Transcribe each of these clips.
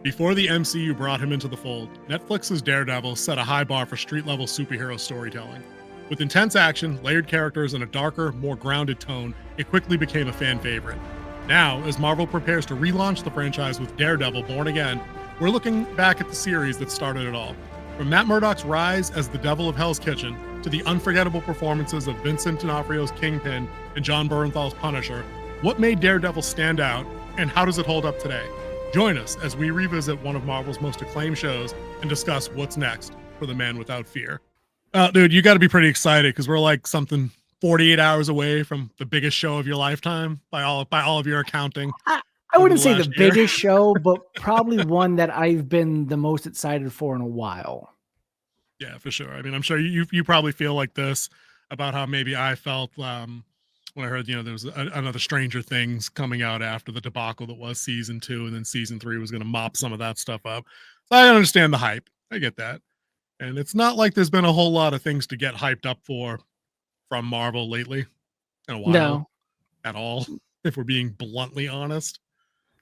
Before the MCU brought him into the fold, Netflix's Daredevil set a high bar for street-level superhero storytelling. With intense action, layered characters, and a darker, more grounded tone, it quickly became a fan favorite. Now, as Marvel prepares to relaunch the franchise with Daredevil Born Again, we're looking back at the series that started it all. From Matt Murdock's rise as the Devil of Hell's Kitchen to the unforgettable performances of Vincent D'Onofrio's Kingpin and John Bernthal's Punisher, what made Daredevil stand out, and how does it hold up today? Join us as we revisit one of Marvel's most acclaimed shows and discuss what's next for the Man Without Fear. Dude, you got to be pretty excited because we're like something 48 hours away from the biggest show of your lifetime by all of your accounting. I wouldn't say the biggest show, but probably one that I've been the most excited for in a while. Yeah, for sure. I mean, I'm sure you probably feel like this about how maybe I felt when I heard, there was another Stranger Things coming out after the debacle that was season 2, and then season 3 was going to mop some of that stuff up. So I understand the hype. I get that. And it's not like there's been a whole lot of things to get hyped up for from Marvel lately in a while. No. At all, if we're being bluntly honest.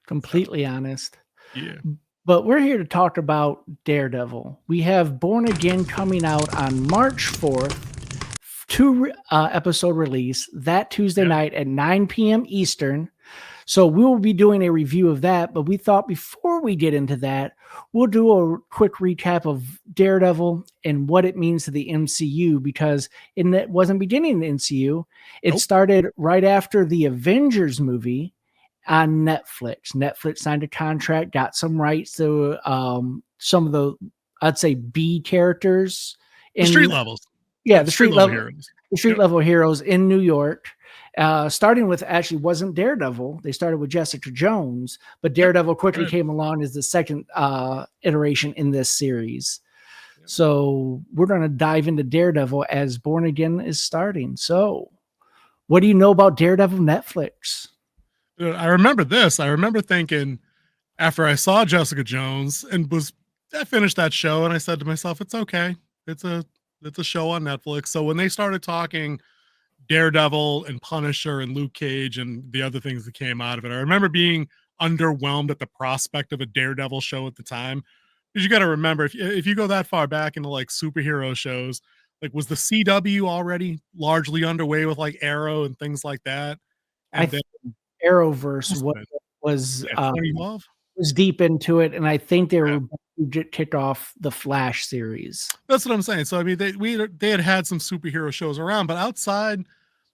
Completely honest. Yeah. But we're here to talk about Daredevil. We have Born Again coming out on March 4th. 2-episode release that Tuesday night at 9 p.m. Eastern. So we will be doing a review of that. But we thought before we get into that, we'll do a quick recap of Daredevil and what it means to the MCU, because it wasn't beginning the MCU. It started right after the Avengers movie on Netflix. Netflix signed a contract, got some rights to some of the, I'd say, B characters. The street levels. Yeah, the street level heroes. The street level heroes in New York. Starting with, actually wasn't Daredevil. They started with Jessica Jones, but Daredevil quickly came along as the second iteration in this series. So we're going to dive into Daredevil as Born Again is starting. So what do you know about Daredevil Netflix? I remember this. I remember thinking after I saw Jessica Jones and I finished that show, and I said to myself, it's okay. It's a show on Netflix. So when they started talking Daredevil and Punisher and Luke Cage and the other things that came out of it, I remember being underwhelmed at the prospect of a Daredevil show at the time. Because you got to remember, if you go that far back into like superhero shows, like was the CW already largely underway with like Arrow and things like that? And then Arrowverse was deep into it, and I think they were to kick off the Flash series. That's what I'm saying. So I mean, they had some superhero shows around, but outside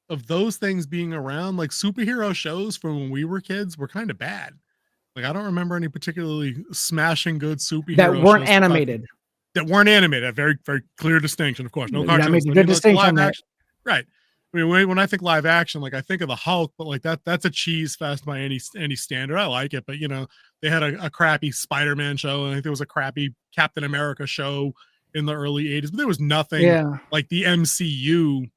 of those things being around, like superhero shows from when we were kids were kind of bad. Like I don't remember any particularly smashing good superhero that weren't shows animated. That weren't animated. A very, very clear distinction, of course. No cartoons. Good distinction there. Right. I mean, when I think live action, like I think of the Hulk, but like that's a cheese fest by any standard. I like it, but they had a crappy Spider-Man show, and I think there was a crappy Captain America show in the early 80s, but there was nothing like the MCU,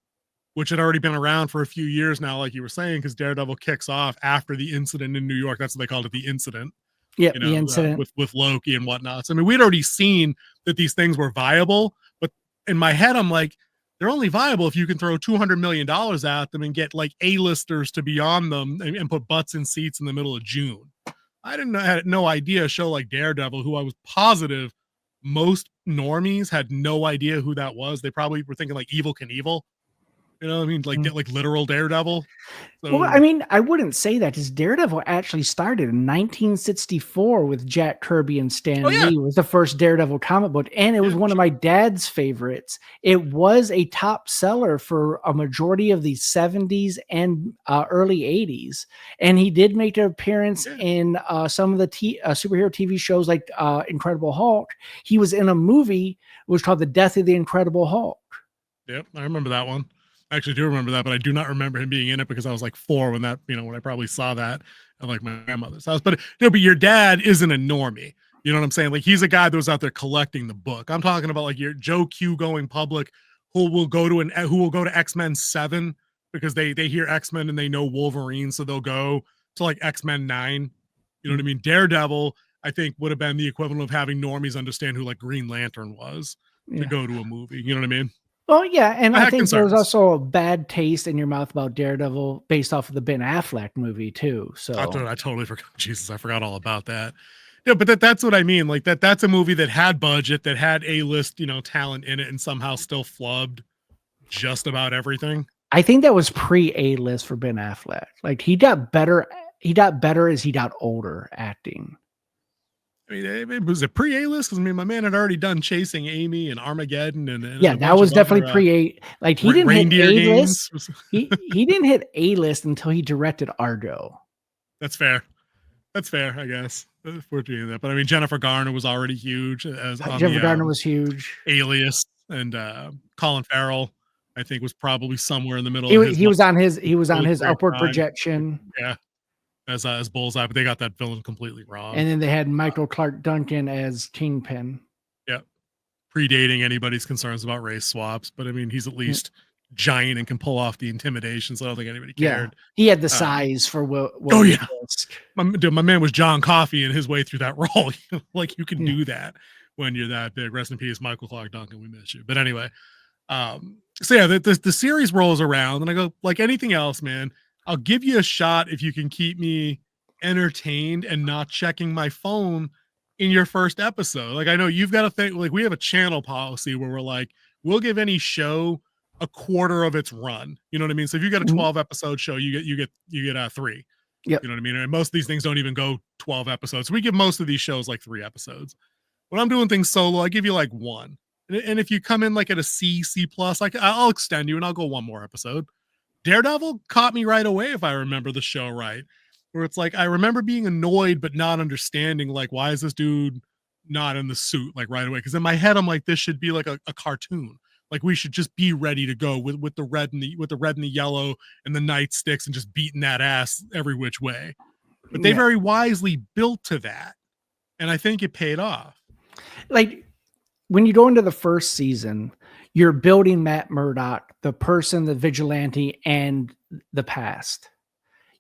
which had already been around for a few years now, like you were saying, because Daredevil kicks off after the incident in New York. That's what they called it, the incident. Yeah, the incident with Loki and whatnot. So, I mean, we'd already seen that these things were viable, but in my head, I'm like, they're only viable if you can throw $200 million at them and get like A-listers to be on them and put butts in seats in the middle of June. I had no idea a show like Daredevil, who I was positive most normies had no idea who that was. They probably were thinking like Evel Knievel. You know what I mean? Like literal Daredevil. So, well, I mean, I wouldn't say that, because Daredevil actually started in 1964 with Jack Kirby and Stan Lee. It was the first Daredevil comic book, and it was one of my dad's favorites. It was a top seller for a majority of the 70s and early 80s, and he did make an appearance in some of the superhero TV shows like Incredible Hulk. He was in a movie which was called The Death of the Incredible Hulk. Yep, I remember that one. I actually do remember that, but I do not remember him being in it because I was like 4 when when I probably saw that at like my grandmother's house. But but your dad isn't a normie. You know what I'm saying? Like he's a guy that was out there collecting the book. I'm talking about like your Joe Q going public, who will go to X-Men 7 because they hear X-Men and they know Wolverine, so they'll go to like X-Men 9. You know what I mean? Daredevil, I think, would have been the equivalent of having normies understand who like Green Lantern was to go to a movie. You know what I mean? Well, yeah, and I think there was also a bad taste in your mouth about Daredevil based off of the Ben Affleck movie too. So I totally forgot. Jesus, I forgot all about that. Yeah, but that's what I mean. Like that's a movie that had budget, that had A-list, talent in it, and somehow still flubbed just about everything. I think that was pre A-list for Ben Affleck. Like he got better. He got better as he got older acting. I mean, it was a pre A-list because my man had already done Chasing Amy and Armageddon and Yeah, a that bunch was of definitely other pre A. Like he didn't hit reindeer A-list. games. He didn't hit A-list until he directed Argo. That's fair. That's fair, I guess. For doing that, but I mean, Jennifer Garner was already huge as on Jennifer the Gardner was huge. Alias, and Colin Farrell, I think, was probably somewhere in the middle of his He was on early his career upward prime. projection. Yeah, as Bullseye, but they got that villain completely wrong. And then they had Michael Clark Duncan as Kingpin. Yeah, predating anybody's concerns about race swaps, but I mean, he's at least giant and can pull off the intimidation, so I don't think anybody cared. Yeah, he had the size for Oh yeah, my man was John Coffey in his way through that role. Like you can do that when you're that big. Rest in peace, Michael Clark Duncan. We miss you. But anyway, so yeah, the series rolls around, and I go, like anything else, man, I'll give you a shot if you can keep me entertained and not checking my phone in your first episode. Like I know you've got to think, like we have a channel policy where we're like, we'll give any show a quarter of its run. You know what I mean? So if you get a 12 episode show, you get 3. Yep. You know what I mean? And most of these things don't even go 12 episodes. So we give most of these shows like 3 episodes. When I'm doing things solo, I give you like 1. And if you come in like at a C plus, like I'll extend you and I'll go 1 more episode. Daredevil caught me right away, if I remember the show right, where it's like I remember being annoyed but not understanding, like, why is this dude not in the suit like right away? Because in my head I'm like, this should be like a cartoon. Like we should just be ready to go with the red and the yellow and the nightsticks and just beating that ass every which way. But they very wisely built to that, and I think it paid off. Like when you go into the first season, you're building Matt Murdock, the person, the vigilante, and the past.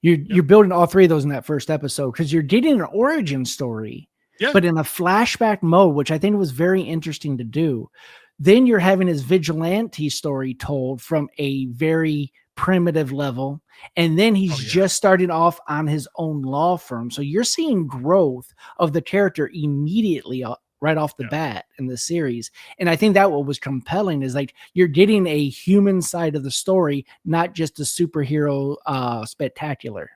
You're building all 3 of those in that first episode because you're getting an origin story, but in a flashback mode, which I think was very interesting to do. Then you're having his vigilante story told from a very primitive level. And then he's just starting off on his own law firm. So you're seeing growth of the character immediately right off the bat in the series. And I think that what was compelling is like you're getting a human side of the story, not just a superhero spectacular.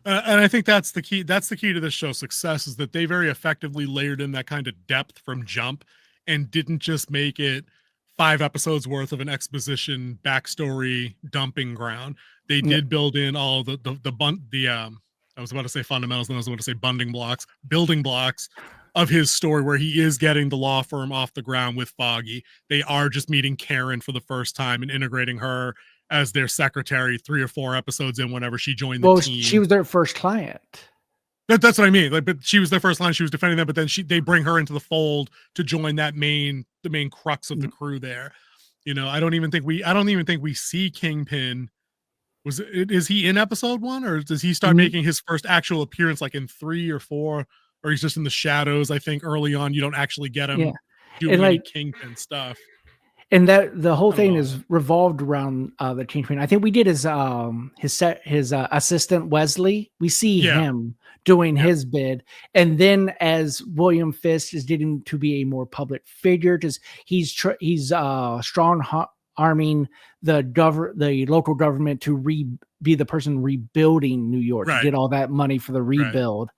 And I think that's the key. That's the key to this show's success, is that they very effectively layered in that kind of depth from jump and didn't just make it 5 episodes worth of an exposition backstory dumping ground. They did build in all the I was about to say fundamentals, and I was about to say building blocks of his story, where he is getting the law firm off the ground with Foggy. They are just meeting Karen for the first time and integrating her as their secretary 3 or 4 episodes in, whenever she joined the team. She was their first client. That's what I mean. Like, but she was their first line. She was defending them, but then they bring her into the fold to join the main crux of the crew there. You know, I don't even think we see Kingpin. Is he in episode 1, or does he start making his first actual appearance like in 3 or 4, or he's just in the shadows? I think early on you don't actually get him doing any Kingpin stuff. And that the whole thing is revolved around the Kingpin. I think we did his assistant Wesley. We see him doing his bid, and then as William Fisk is getting to be a more public figure, because he's strong arming the local government to be the person rebuilding New York, to get all that money for the rebuild.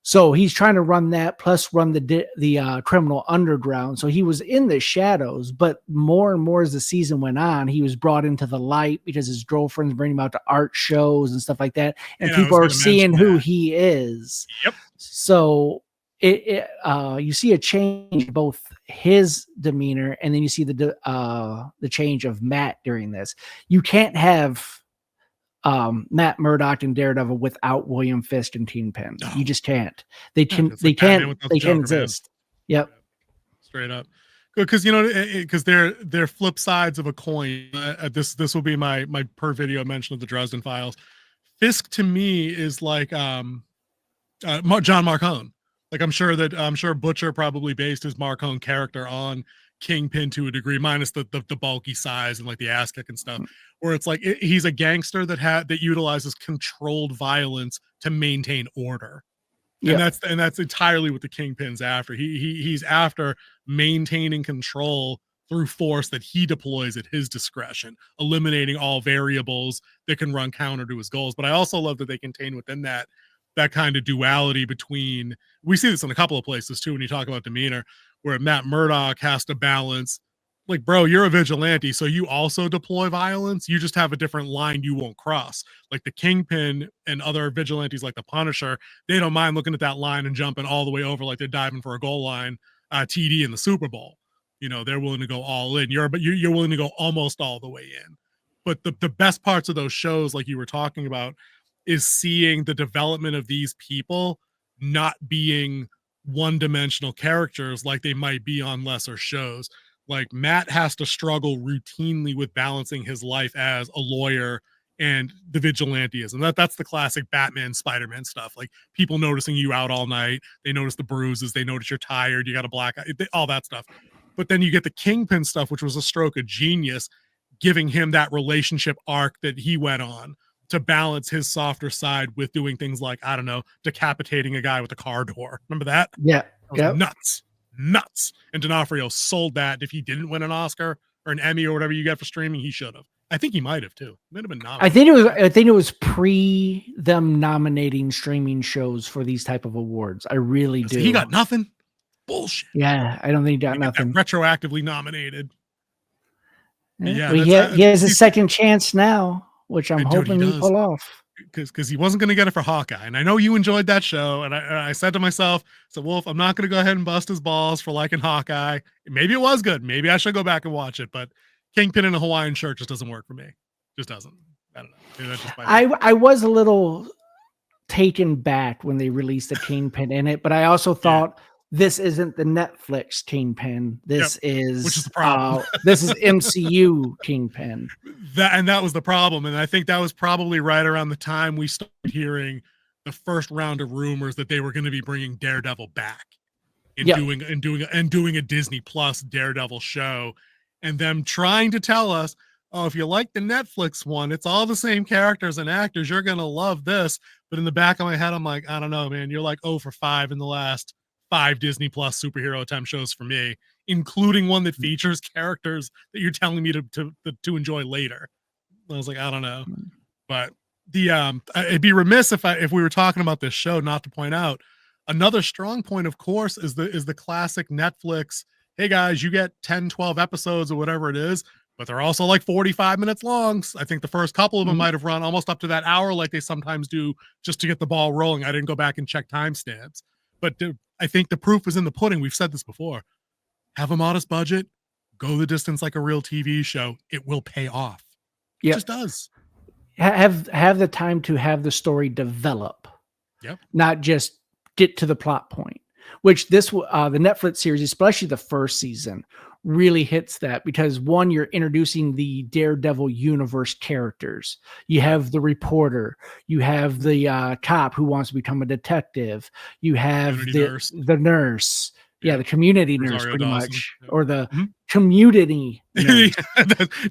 So he's trying to run that, plus run the criminal underground. So he was in the shadows, but more and more as the season went on, he was brought into the light because his girlfriends bring him out to art shows and stuff like that, and people are seeing who he is. Yep. So you see a change in both his demeanor, and then you see the change of Matt during this. You can't have Matt Murdock and Daredevil without William Fisk and Kingpin. No. You just can't. They can't exist. Yep. Straight up. Because because they're flip sides of a coin. This will be my per video mention of the Dresden Files. Fisk to me is like John Marcone. Like I'm sure Butcher probably based his Marcone character on Kingpin to a degree, minus the bulky size and like the ass kick and stuff, where it's like he's a gangster that utilizes controlled violence to maintain order. Yeah. And that's entirely what the Kingpin's after. He's after maintaining control through force that he deploys at his discretion, eliminating all variables that can run counter to his goals. But I also love that they contain within that kind of duality between, we see this in a couple of places too when you talk about demeanor, where Matt Murdock has to balance, like, bro, you're a vigilante, so you also deploy violence. You just have a different line you won't cross. Like the Kingpin and other vigilantes like the Punisher, they don't mind looking at that line and jumping all the way over like they're diving for a goal line TD in the Super Bowl. You know, they're willing to go all in. You're willing to go almost all the way in. But the best parts of those shows, like you were talking about, is seeing the development of these people not being one-dimensional characters like they might be on lesser shows. Like Matt has to struggle routinely with balancing his life as a lawyer and the vigilanteism. That's the classic Batman, Spider-Man stuff. Like people noticing you out all night, they notice the bruises, they notice you're tired, you got a black eye, all that stuff. But then you get the Kingpin stuff, which was a stroke of genius, giving him that relationship arc that he went on to balance his softer side with doing things like, I don't know, decapitating a guy with a car door. Remember that? Yeah. That was nuts. And D'Onofrio sold that. If he didn't win an Oscar or an Emmy or whatever you get for streaming, he should have. I think he might have too. Might have been nominated. I think it was pre them nominating streaming shows for these type of awards. I really do. He got nothing. Bullshit. Yeah, I don't think he got nothing. Retroactively nominated. Yeah, he has a second chance now, which I'm hoping he pull off. Because he wasn't going to get it for Hawkeye. And I know you enjoyed that show. And I said to myself, so Wolf, I'm not going to go ahead and bust his balls for liking Hawkeye. Maybe it was good. Maybe I should go back and watch it. But Kingpin in a Hawaiian shirt just doesn't work for me. Just doesn't. I don't know. Maybe that's just I was a little taken back when they released the Kingpin in it, but I also thought this isn't the Netflix Kingpin. This is which is the problem. This is MCU Kingpin. That was the problem. And I think that was probably right around the time we started hearing the first round of rumors that they were going to be bringing Daredevil back and doing a Disney Plus Daredevil show, and them trying to tell us, oh, if you like the Netflix one, it's all the same characters and actors, you're going to love this. But in the back of my head, I'm like, I don't know, man, you're like 0 for 5 in the last 5 Disney Plus superhero attempt shows for me, including one that features characters that you're telling me to enjoy later. I was like, I don't know. But it'd be remiss if we were talking about this show not to point out another strong point, of course, is the classic Netflix, hey guys, you get 10, 12 episodes or whatever it is, but they're also like 45 minutes long. I think the first couple of them might have run almost up to that hour like they sometimes do just to get the ball rolling. I didn't go back and check timestamps. But I think the proof is in the pudding. We've said this before. Have a modest budget, go the distance like a real TV show. It will pay off. It just does. Have the time to have the story develop. Yep. Not just get to the plot point, which the Netflix series, especially the first season, really hits that, because one, you're introducing the Daredevil universe characters. You have the reporter, you have the cop who wants to become a detective, you have the nurse. Yeah, the community nurse, pretty much, or the community nurse.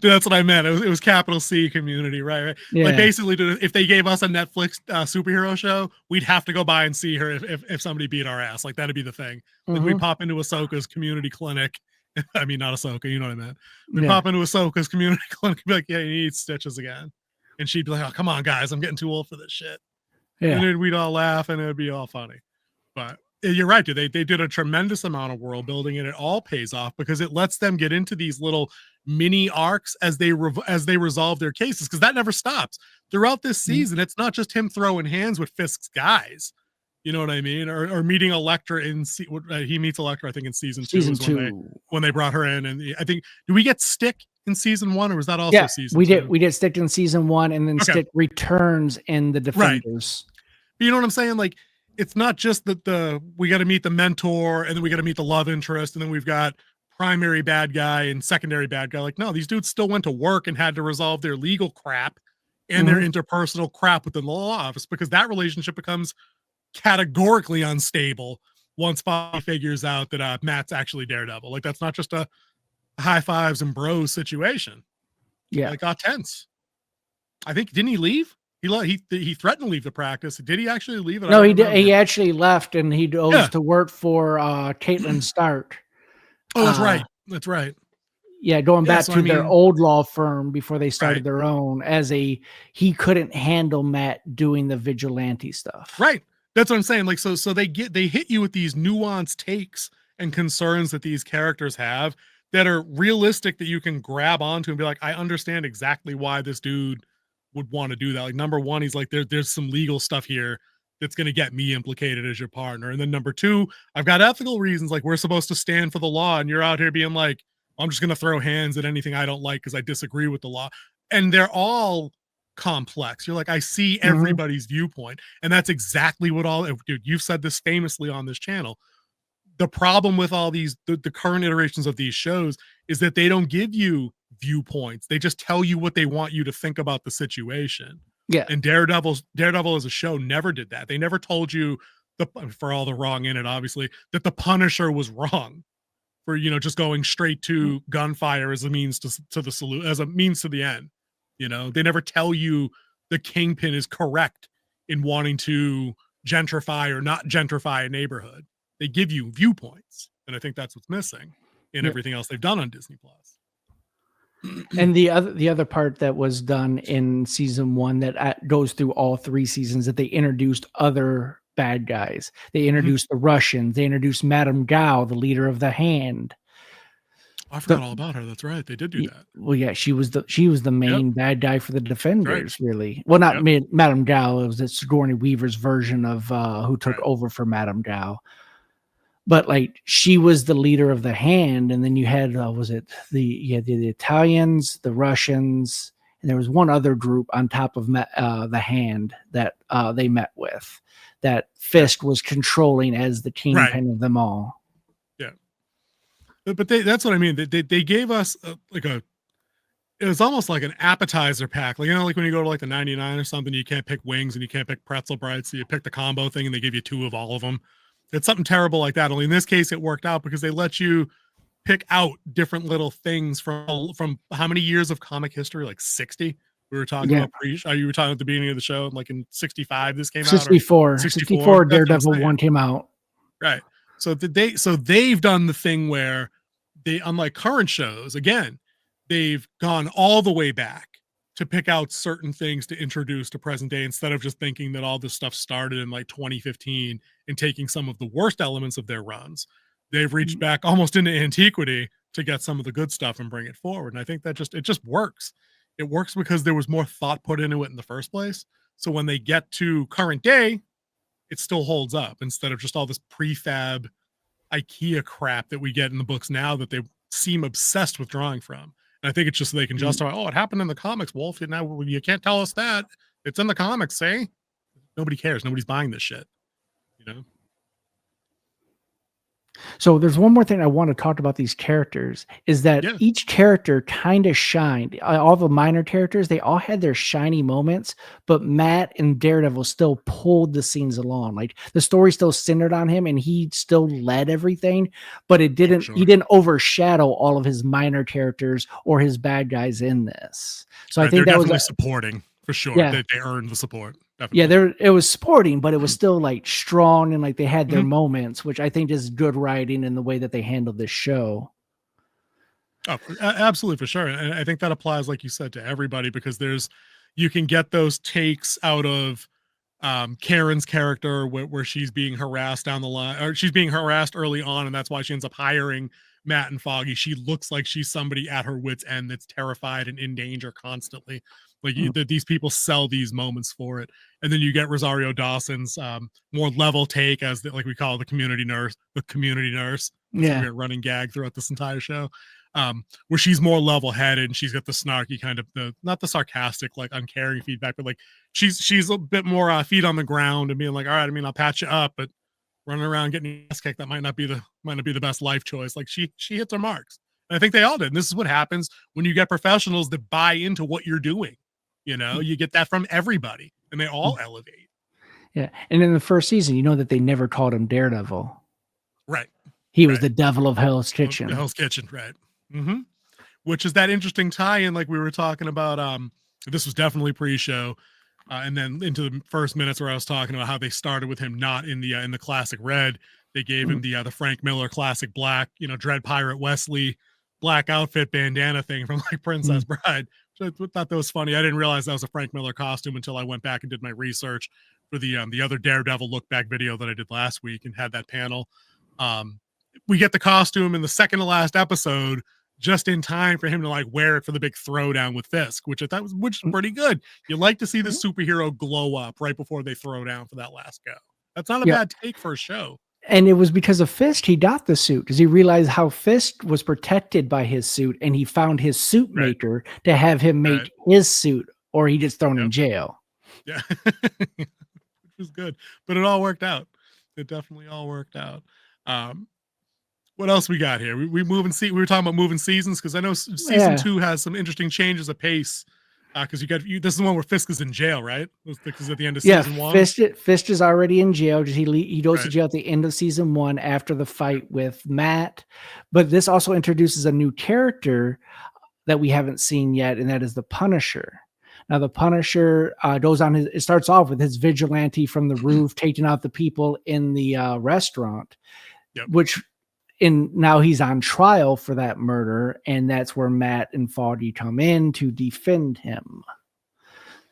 That's what I meant. It was capital C, community, right? Yeah. Like basically, if they gave us a Netflix superhero show, we'd have to go by and see her if somebody beat our ass. Like that'd be the thing. Like we'd pop into Ahsoka's community clinic. I mean, not Ahsoka, you know what I meant. We'd pop into Ahsoka's community clinic and be like, yeah, you need stitches again. And she'd be like, oh, come on, guys, I'm getting too old for this shit. Yeah. And then we'd all laugh and it'd be all funny. But you're right, dude. They did a tremendous amount of world building, and it all pays off because it lets them get into these little mini arcs as they resolve their cases, because that never stops throughout this season. It's not just him throwing hands with Fisk's guys, you know what I mean, or meeting Elektra he meets Elektra, I think, in season 2 when they brought her in. And I think, do we get Stick in season 1, or was that also season 2? We did Stick in season 1, and then Stick returns in the Defenders. Right. But you know what I'm saying, like, it's not just that we got to meet the mentor and then we got to meet the love interest and then we've got primary bad guy and secondary bad guy. Like, no, these dudes still went to work and had to resolve their legal crap and their interpersonal crap within the law office, because that relationship becomes categorically unstable once Bobby figures out that Matt's actually Daredevil. Like, that's not just a high fives and bros situation. Yeah. Like, got tense. I think, didn't he leave? he threatened to leave the practice. Did he actually leave it? No, he did. He actually left, and he goes to work for Caitlin Stark. Oh, that's right. That's right. Yeah, going back to their old law firm before they started their own. He couldn't handle Matt doing the vigilante stuff. Right. That's what I'm saying. Like, so they hit you with these nuanced takes and concerns that these characters have that are realistic, that you can grab onto and be like, I understand exactly why this dude would want to do that. Like, number one, he's like, there's some legal stuff here that's going to get me implicated as your partner. And then number two, I've got ethical reasons. Like, we're supposed to stand for the law, and you're out here being like, I'm just going to throw hands at anything I don't like because I disagree with the law. And they're all complex. You're like, I see everybody's viewpoint. And that's exactly what dude, you've said this famously on this channel. The problem with all these, the current iterations of these shows is that they don't give you viewpoints. They just tell you what they want you to think about the situation. Yeah. And Daredevil as a show never did that. They never told you, for all the wrong in it, obviously, that the Punisher was wrong for, just going straight to gunfire as a means to the salute, as a means to the end. They never tell you the Kingpin is correct in wanting to gentrify or not gentrify a neighborhood. They give you viewpoints, and I think that's what's missing in everything else they've done on Disney Plus. And the other part that was done in season 1 that goes through all 3 seasons, that they introduced other bad guys. They introduced the Russians. They introduced Madame Gao, the leader of the Hand. I forgot all about her. That's right. They did do that. Well, yeah, she was the main bad guy for the Defenders, really. Well, not Madame Gao. It was Sigourney Weaver's version of who took over for Madame Gao. But like, she was the leader of the Hand, and then you had the Italians, the Russians, and there was one other group on top of the Hand that they met with, that Fisk was controlling as the kingpin of them all. Yeah, but that's what I mean. They gave us it was almost like an appetizer pack. Like, like when you go to like the 99 or something, you can't pick wings and you can't pick pretzel bites, so you pick the combo thing, and they give you 2 of all of them. It's something terrible like that. Only in this case, it worked out because they let you pick out different little things from how many years of comic history? Like 60. We were talking about you were talking at the beginning of the show, like in 65, this came 64, out. 64, Daredevil 1 came out. Right. So they've done the thing where they, unlike current shows, again, they've gone all the way back to pick out certain things to introduce to present day, instead of just thinking that all this stuff started in like 2015 and taking some of the worst elements of their runs. They've reached back almost into antiquity to get some of the good stuff and bring it forward. And I think that it just works. It works because there was more thought put into it in the first place. So when they get to current day, it still holds up, instead of just all this prefab IKEA crap that we get in the books now that they seem obsessed with drawing from. And I think it's just so they can justify, it happened in the comics, Wolf. Now you can't tell us that. It's in the comics, say. Nobody cares. Nobody's buying this shit. So there's one more thing I want to talk about these characters, is that each character kind of shined. All the minor characters, they all had their shiny moments, but Matt and Daredevil still pulled the scenes along. Like, the story still centered on him and he still led everything, but he didn't overshadow all of his minor characters or his bad guys in this. So I think they're that definitely was supporting, for sure. Yeah. They earned the support. Definitely. Yeah, it was supporting, but it was still like strong, and like they had their moments, which I think is good writing in the way that they handled this show. Oh, absolutely, for sure. And I think that applies, like you said, to everybody, because you can get those takes out of Karen's character where she's being harassed down the line, or she's being harassed early on, and that's why she ends up hiring Matt and Foggy. She looks like she's somebody at her wit's end that's terrified and in danger constantly. Like, these people sell these moments for it. And then you get Rosario Dawson's more level take as like we call the community nurse. That's a running gag throughout this entire show, where she's more level-headed and she's got the snarky kind of not the sarcastic, like uncaring feedback, but like she's a bit more feet on the ground and being like, all right, I mean, I'll patch you up, but running around getting your ass kicked, that might not be the best life choice. Like, she hits her marks. And I think they all did. And this is what happens when you get professionals that buy into what you're doing. You get that from everybody, and they all elevate. Yeah. And in the first season, that they never called him Daredevil. Right. He was the devil of Hell's Kitchen. Hell's Kitchen, right. Mm-hmm. Which is that interesting tie-in, like we were talking about. This was definitely pre-show. And then into the first minutes where I was talking about how they started with him not in the classic red, they gave him the Frank Miller classic black, Dread Pirate Wesley black outfit bandana thing from like Princess Bride. So I thought that was funny. I didn't realize that was a Frank Miller costume until I went back and did my research for the other Daredevil look back video that I did last week and had that panel. We get the costume in the second to last episode just in time for him to like wear it for the big throwdown with Fisk, which I thought was pretty good. You like to see the superhero glow up right before they throw down for that last go. That's not a bad take for a show. And it was because of Fisk he got the suit, because he realized how Fisk was protected by his suit, and he found his suit maker to have him make his suit, or he gets thrown in jail. Yeah, which was good, but it all worked out. It definitely all worked out. What else we got here? We were talking about moving seasons, because I know season 2 has some interesting changes of pace. Because this is the one where Fisk is in jail, right? Because at the end of season 1, Fisk is already in jail. He goes to jail at the end of season 1 after the fight with Matt. But this also introduces a new character that we haven't seen yet, and that is the Punisher. Now, the Punisher it starts off with his vigilante from the roof taking out the people in the restaurant, now he's on trial for that murder, and that's where Matt and Foggy come in to defend him.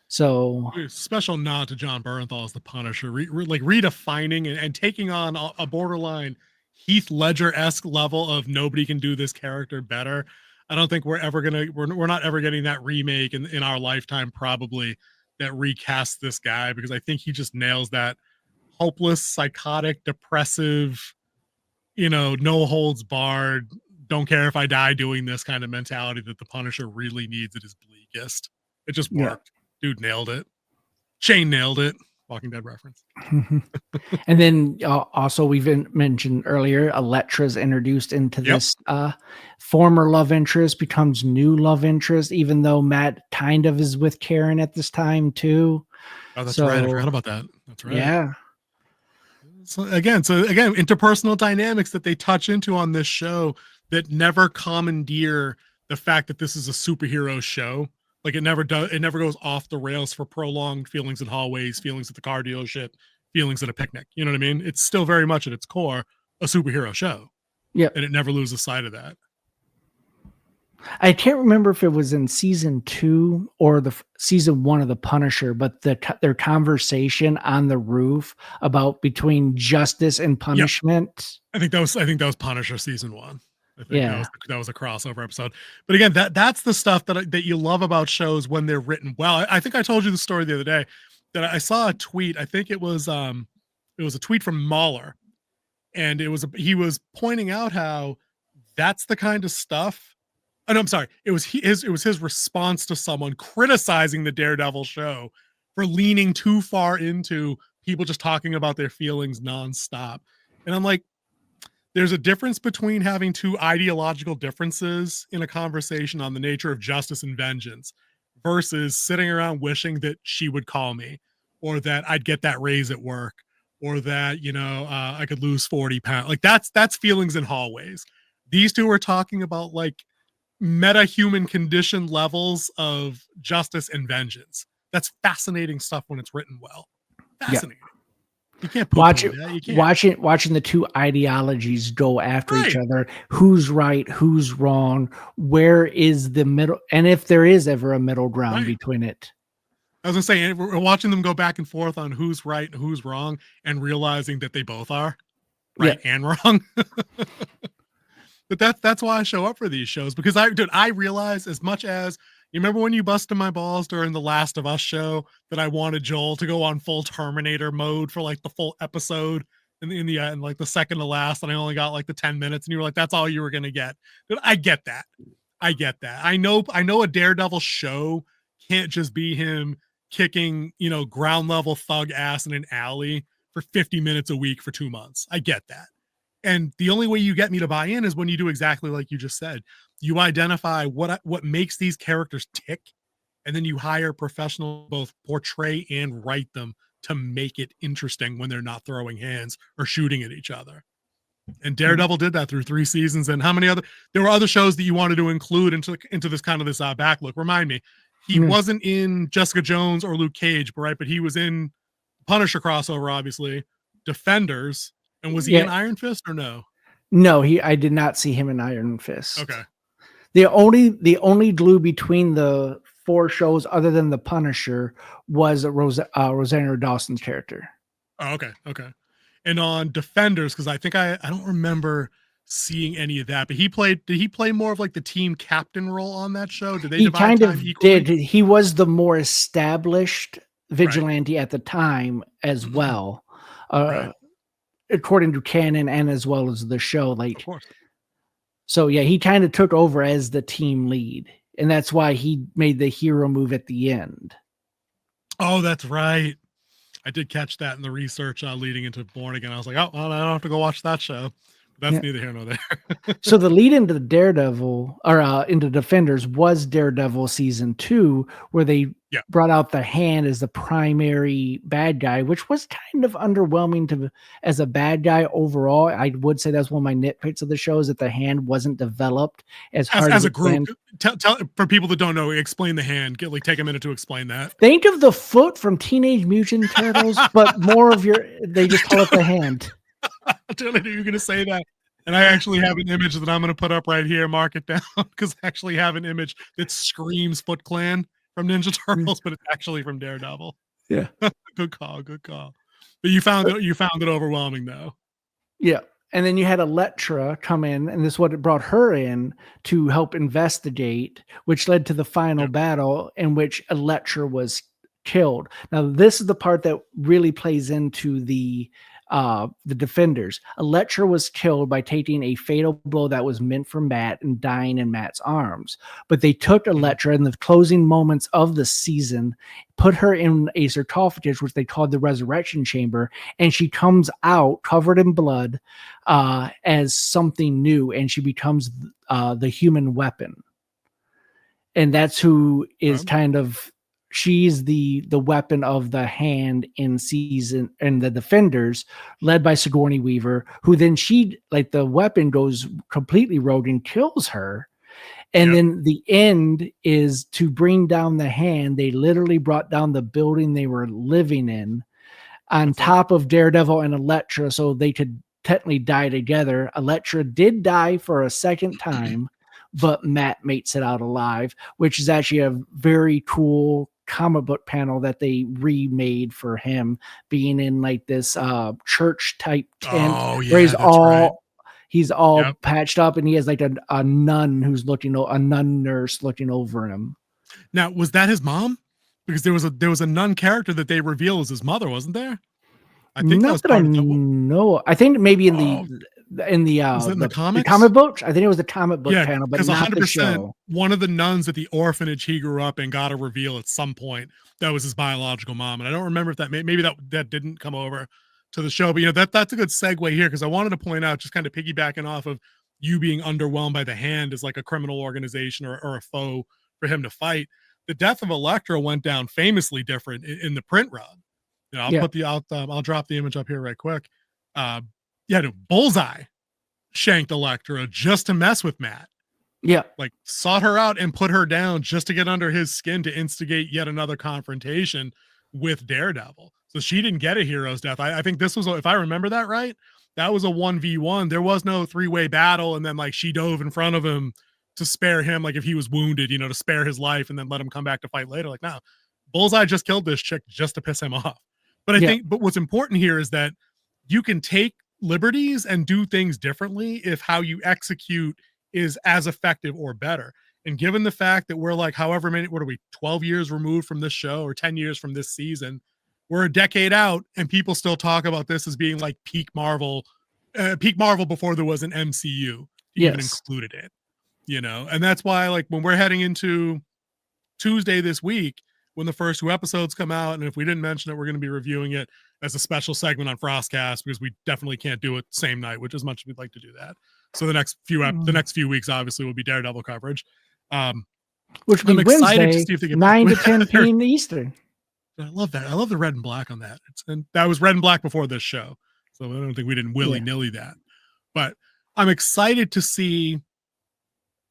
So, special nod to John Bernthal as the Punisher, like redefining and taking on a borderline Heath Ledger-esque level of nobody can do this character better. I don't think we're not ever getting that remake in our lifetime, probably, that recasts this guy, because I think he just nails that hopeless, psychotic, depressive, no holds barred, don't care if I die doing this kind of mentality that the Punisher really needs at his bleakest. It just worked. Dude nailed it. Shane nailed it. Walking Dead reference. And then also we've mentioned earlier, Elektra's introduced into this. Former love interest becomes new love interest, even though Matt kind of is with Karen at this time too. Oh, that's right. I forgot about that. That's right. Yeah. So again, interpersonal dynamics that they touch into on this show that never commandeer the fact that this is a superhero show. Like it never goes off the rails for prolonged feelings in hallways, feelings at the car dealership, feelings at a picnic. You know what I mean? It's still very much at its core a superhero show. Yeah. And it never loses sight of that. I can't remember if it was in season 2 or the season 1 of The Punisher, but their conversation on the roof about between justice and punishment. I think that was Punisher season 1. I think that was a crossover episode. But again, that's the stuff that you love about shows when they're written well. I think I told you the story the other day that I saw a tweet. I think it was a tweet from Mahler, and he was pointing out how that's the kind of stuff. Oh, no, I'm sorry. It was his response to someone criticizing the Daredevil show for leaning too far into people just talking about their feelings nonstop. And I'm like, there's a difference between having two ideological differences in a conversation on the nature of justice and vengeance versus sitting around wishing that she would call me, or that I'd get that raise at work, or that, I could lose 40 pounds. Like that's feelings in hallways. These two are talking about like meta human condition levels of justice and vengeance. That's fascinating stuff when it's written well. Fascinating. Yeah. You can't watch it. Watching the two ideologies go after each other. Who's right? Who's wrong? Where is the middle? And if there is ever a middle ground between it. I was gonna say, we're watching them go back and forth on who's right and who's wrong, and realizing that they both are right and wrong. But that's why I show up for these shows, because I realize, as much as you remember when you busted my balls during the Last of Us show, that I wanted Joel to go on full Terminator mode for like the full episode and like the second to last, and I only got like the 10 minutes, and you were like, that's all you were gonna get. Dude, I get that. I know a Daredevil show can't just be him kicking, ground level thug ass in an alley for 50 minutes a week for 2 months. I get that. And the only way you get me to buy in is when you do exactly like you just said. You identify what makes these characters tick, and then you hire professionals both portray and write them to make it interesting when they're not throwing hands or shooting at each other. And Daredevil did that through 3 seasons. And how many there were other shows that you wanted to include into this kind of this back look? Remind me, he wasn't in Jessica Jones or Luke Cage, but he was in Punisher crossover, obviously, Defenders, and was he in Iron Fist or no? No, I did not see him in Iron Fist. Okay. The only glue between the 4 shows, other than the Punisher, was Rosario Dawson's character. Oh, okay. And on Defenders, because I think I don't remember seeing any of that, but did he play more of like the team captain role on that show? Did they divide time equally? He was the more established vigilante at the time as well. According to canon and as well as the show. Like, of course. So yeah, he kind of took over as the team lead, and that's why he made the hero move at the end. Oh, that's right. I did catch that in the research leading into Born Again. I was like, oh, well, I don't have to go watch that show. But that's neither here nor there. So the lead into Daredevil, or into Defenders, was Daredevil season 2, where they brought out the Hand as the primary bad guy, which was kind of underwhelming as a bad guy overall. I would say that's one of my nitpicks of the show, is that the Hand wasn't developed as hard as a group. Tell for people that don't know, explain the Hand. Take a minute to explain that. Think of the foot from Teenage Mutant Turtles, but more of they just call it the Hand. I totally knew you were going to say that. And I actually have an image that I'm going to put up right here, mark it down, because I actually have an image that screams Foot Clan from Ninja Turtles, but it's actually from Daredevil. Yeah. Good call. But you found it overwhelming, though. Yeah. And then you had Elektra come in, and this is what it brought her in to help investigate, which led to the final battle in which Elektra was killed. Now, this is the part that really plays into the Defenders. Elektra was killed by taking a fatal blow that was meant for Matt and dying in Matt's arms. But they took Elektra in the closing moments of the season, put her in a sarcophagus, which they called the Resurrection Chamber, and she comes out covered in blood as something new, and she becomes the human weapon. And that's who is kind of... She's the weapon of the Hand in the Defenders, led by Sigourney Weaver, who then the weapon goes completely rogue and kills her. And then the end is to bring down the Hand. They literally brought down the building they were living in on top of Daredevil and Elektra, so they could technically die together. Elektra did die for a second time, but Matt makes it out alive, which is actually a very cool comic book panel that they remade for him, being in like this church type tent. Where he's all patched up, and he has like a nun nurse looking over him. Now, was that his mom? Because there was a nun character that they reveal as his mother, wasn't there? I think not that I know. I think maybe in the comics? The comic books. I think it was the comic book panel, but not the show. One of the nuns at the orphanage he grew up in got a reveal at some point that was his biological mom, and I don't remember if maybe that didn't come over to the show. But that's a good segue here, because I wanted to point out, just kind of piggybacking off of you being underwhelmed by the Hand as like a criminal organization or a foe for him to fight. The death of Elektra went down famously different in the print run. I'll drop the image up here right quick. Bullseye shanked Elektra just to mess with Matt. Yeah. Like, sought her out and put her down just to get under his skin to instigate yet another confrontation with Daredevil. So she didn't get a hero's death. I think this was, if I remember that right, that was a 1v1. There was no 3-way battle, and then like she dove in front of him to spare him, like if he was wounded, to spare his life and then let him come back to fight later. Like, no, Bullseye just killed this chick just to piss him off. But but what's important here is that you can take liberties and do things differently if how you execute is as effective or better. And given the fact that we're like, however many, 12 years removed from this show, or 10 years from this season, we're a decade out, and people still talk about this as being like peak Marvel before there was an MCU even included it, and that's why, like, when we're heading into Tuesday this week, when the first 2 episodes come out, and if we didn't mention it, we're going to be reviewing it as a special segment on Frostcast, because we definitely can't do it same night, which as much as we'd like to do that. So the next few weeks obviously will be Daredevil coverage, which will be Wednesday, to see if they get 9 to 10 p.m. Eastern. I love that. I love the red and black on that. And that was red and black before this show, so I don't think we didn't willy-nilly that. But I'm excited to see,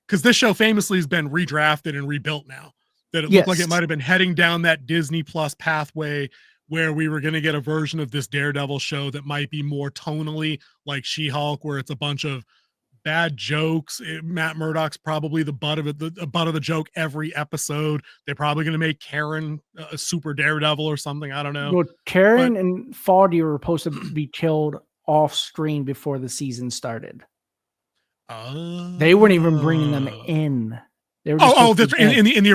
because this show famously has been redrafted and rebuilt now. that it looked like it might have been heading down that Disney Plus pathway where we were going to get a version of this Daredevil show that might be more tonally like She-Hulk, where it's a bunch of bad jokes. Matt Murdock's probably the butt of it, the butt of the joke every episode. They're probably going to make Karen a super Daredevil or something. I don't know. Well, Karen and Fawdy were supposed to be killed off screen before the season started. They weren't even bringing them in. They were just that's in the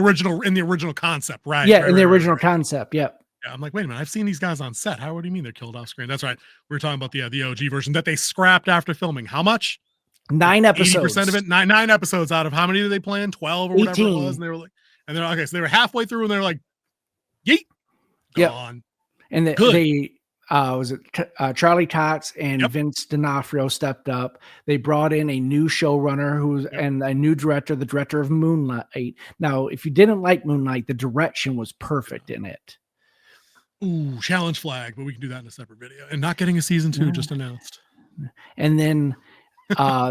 original concept, right? Yeah, in the original concept. Yep. Yeah, I'm like, wait a minute, I've seen these guys on set. What do you mean they're killed off screen? That's right. We were talking about the OG version that they scrapped after filming. How much? 9 episodes. 80% of it. Nine episodes out of how many did they plan? 12 or 18. whatever it was. And they were like, and they're okay. So they were halfway through, and they're like, yeet, gone. Yep. And they was it Charlie Tots and Vince D'Onofrio stepped up. They brought in a new showrunner and a new director, the director of Moonlight. Now, if you didn't like Moonlight, the direction was perfect in it. Ooh, challenge flag, but we can do that in a separate video. And not getting a season 2 just announced. And then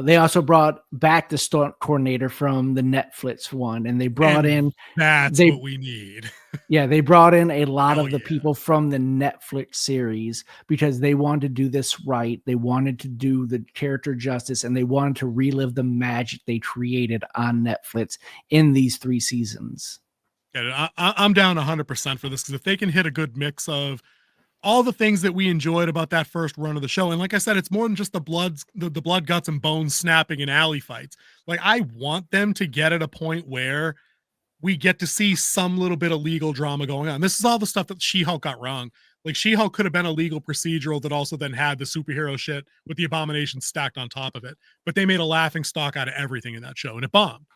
they also brought back the stunt coordinator from the Netflix one, and they brought in what we need. Yeah, they brought in a lot of the people from the Netflix series because they wanted to do this right. They wanted to do the character justice, and they wanted to relive the magic they created on Netflix in these 3 seasons. Yeah, I'm down 100% for this, because if they can hit a good mix of all the things that we enjoyed about that first run of the show, and like I said, it's more than just the blood, guts, and bones snapping in alley fights. Like, I want them to get at a point where we get to see some little bit of legal drama going on. This is all the stuff that She-Hulk got wrong. Like, She-Hulk could have been a legal procedural that also then had the superhero shit with the Abomination stacked on top of it. But they made a laughing stock out of everything in that show, and it bombed.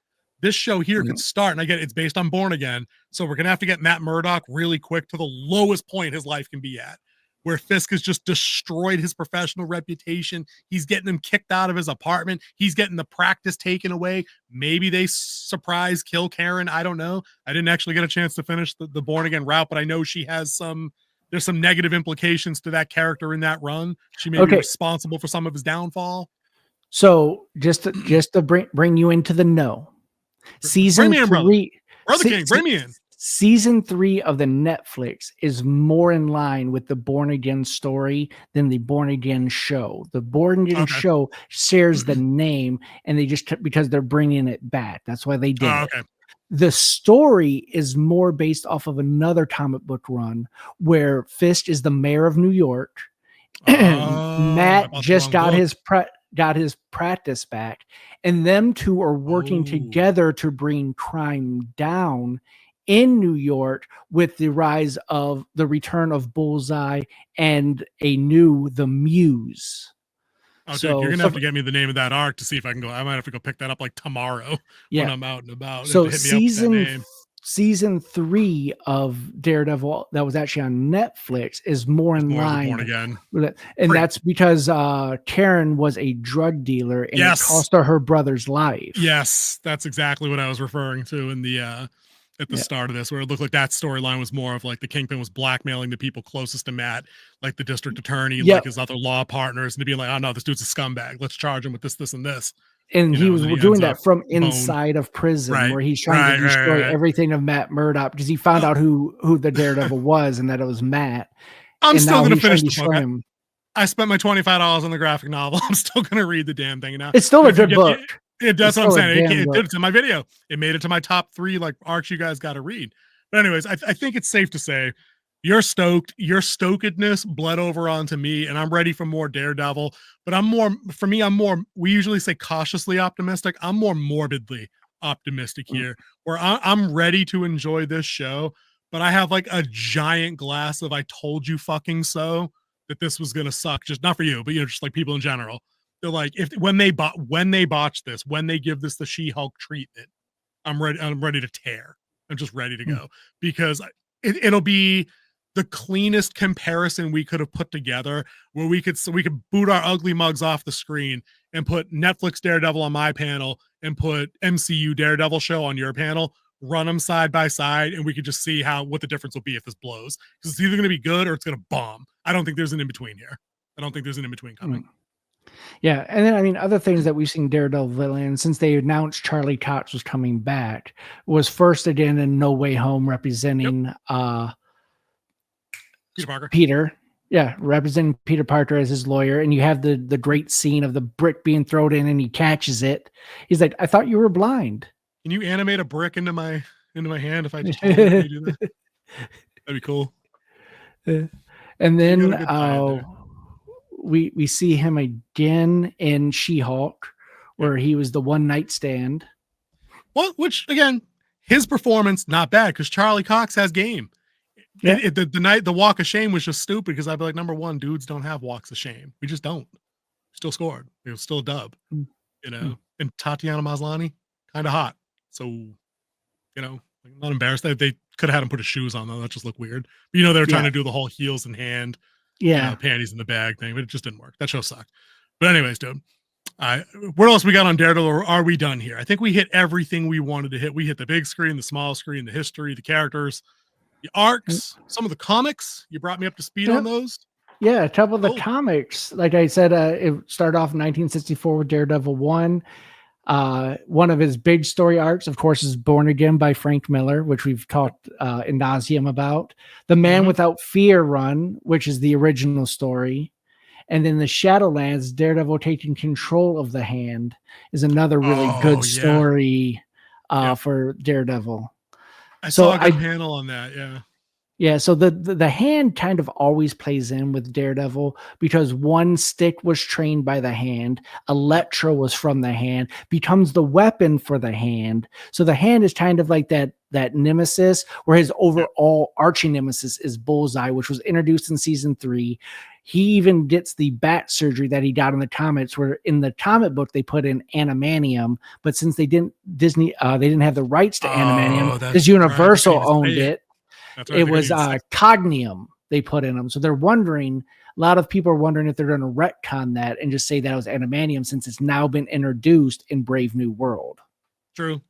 This show here could start, and I get it's based on Born Again, so we're going to have to get Matt Murdock really quick to the lowest point his life can be at, where Fisk has just destroyed his professional reputation. He's getting him kicked out of his apartment. He's getting the practice taken away. Maybe they surprise kill Karen. I don't know. I didn't actually get a chance to finish the Born Again route, but I know she has there's some negative implications to that character in that run. She may be responsible for some of his downfall. So just to bring you into the know. Season 3, Brother King, bring me in. Season 3 of the Netflix is more in line with the Born Again story than the Born Again show. The Born Again show shares the name, and they just because they're bringing it back. That's why they did it. The story is more based off of another comic book run where Fisk is the mayor of New York. Matt just got his practice back, and them two are working together to bring crime down in New York with the return of Bullseye and the Muse. Okay, you're gonna have to get me the name of that arc to see if I can go. I might have to go pick that up like tomorrow when I'm out and about. So season 3 of Daredevil that was actually on Netflix is more in line Born Again. with it. And that's because Karen was a drug dealer and it cost her brother's life. Yes, that's exactly what I was referring to in the at the start of this, where it looked like that storyline was more of like the Kingpin was blackmailing the people closest to Matt, like the district attorney, like his other law partners, and to be like, oh no, this dude's a scumbag. Let's charge him with this, and this. And he was doing that from inside of prison, where he's trying to destroy everything of Matt Murdock because he found out who the Daredevil was and that it was Matt. I'm still going to finish the book. I spent my $25 on the graphic novel. I'm still going to read the damn thing now. It's still a good book. That's what I'm saying. It did. It's in my video. It made it to my top 3 like arcs you guys got to read. But anyways, I think it's safe to say you're stoked. Your stokedness bled over onto me, and I'm ready for more Daredevil. But I'm more, we usually say cautiously optimistic. I'm more morbidly optimistic here, where I'm ready to enjoy this show. But I have like a giant glass of I told you fucking so that this was going to suck. Just not for you, but just like people in general. They're like, when they botch this, when they give this the She-Hulk treatment, I'm ready to tear. I'm just ready to go because it'll be the cleanest comparison we could have put together, where we could boot our ugly mugs off the screen and put Netflix Daredevil on my panel and put MCU Daredevil show on your panel, run them side by side, and we could just see what the difference will be if this blows, because it's either going to be good or it's going to bomb. I don't think there's an in-between here. I don't think there's an in-between coming. Yeah, and then I mean, other things that we've seen Daredevil villain since they announced Charlie Cox was coming back was first again in No Way Home Yep. representing Peter Parker. Peter. Yeah, representing Peter Parker as his lawyer, and you have the great scene of the brick being thrown in, and he catches it. He's like, "I thought you were blind." Can you animate a brick into my hand if I just hold it? Can you do that? That'd be cool. And You got then a good tie-in there. we see him again in She-Hulk, Yep. where he was the one night stand. Well, which again, his performance not bad because Charlie Cox has game. Yeah. The walk of shame was just stupid because I'd be like, number one, dudes don't have walks of shame. We just don't. Still scored. It was still a dub, Mm, mm. And Tatiana Maslany, kind of hot. So, I'm not embarrassed. They could have had him put his shoes on though. That just looked weird. But, they were trying Yeah. to do the whole heels in hand, Yeah. panties in the bag thing, but it just didn't work. That show sucked. But anyways, dude. What else we got on Daredevil, or are we done here? I think we hit everything we wanted to hit. We hit the big screen, the small screen, the history, the characters, the arcs, some of the comics. You brought me up to speed on Yep. those. Yeah, a couple of the Cool. comics. Like I said, it started off in 1964 with Daredevil 1. One of his big story arcs, of course, is Born Again by Frank Miller, which we've talked in nauseum about. The Man Without Fear run, which is the original story. And then the Shadowlands, Daredevil taking control of the hand, is another really good story for Daredevil. I saw a good panel on that. Yeah. Yeah, so the hand kind of always plays in with Daredevil because one stick was trained by the hand, Electro was from the hand, becomes the weapon for the hand. So the hand is kind of like that nemesis, where his overall arching nemesis is Bullseye, which was introduced in season 3. He even gets the bat surgery that he got in the comics, where in the comic book they put in animanium, but since they didn't they didn't have the rights to animanium because Universal owned it. It was cognium they put in them. So they're wondering, a lot of people are wondering if they're going to retcon that and just say that was animanium since it's now been introduced in Brave New World. True.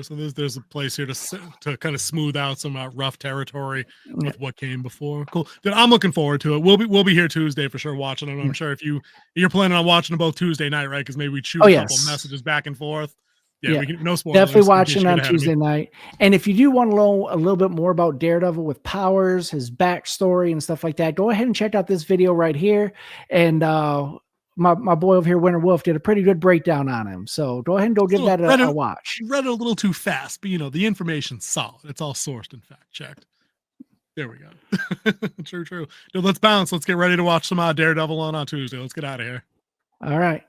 So there's a place here to kind of smooth out some rough territory with what came before. Cool. Dude, I'm looking forward to it. We'll be here Tuesday for sure watching it. I'm sure if you're planning on watching them both Tuesday night, right? Because maybe we shoot a couple messages back and forth. Yeah, we can, no spoilers. Definitely watching on Tuesday night. And if you do want to know a little bit more about Daredevil with powers, his backstory and stuff like that, go ahead and check out this video right here. And my boy over here, Winter Wolf, did a pretty good breakdown on him. So go ahead and go give that a watch. Read it a little too fast, but the information's solid. It's all sourced and fact checked. There we go. True. Dude, let's bounce. Let's get ready to watch some Daredevil on Tuesday. Let's get out of here. All right.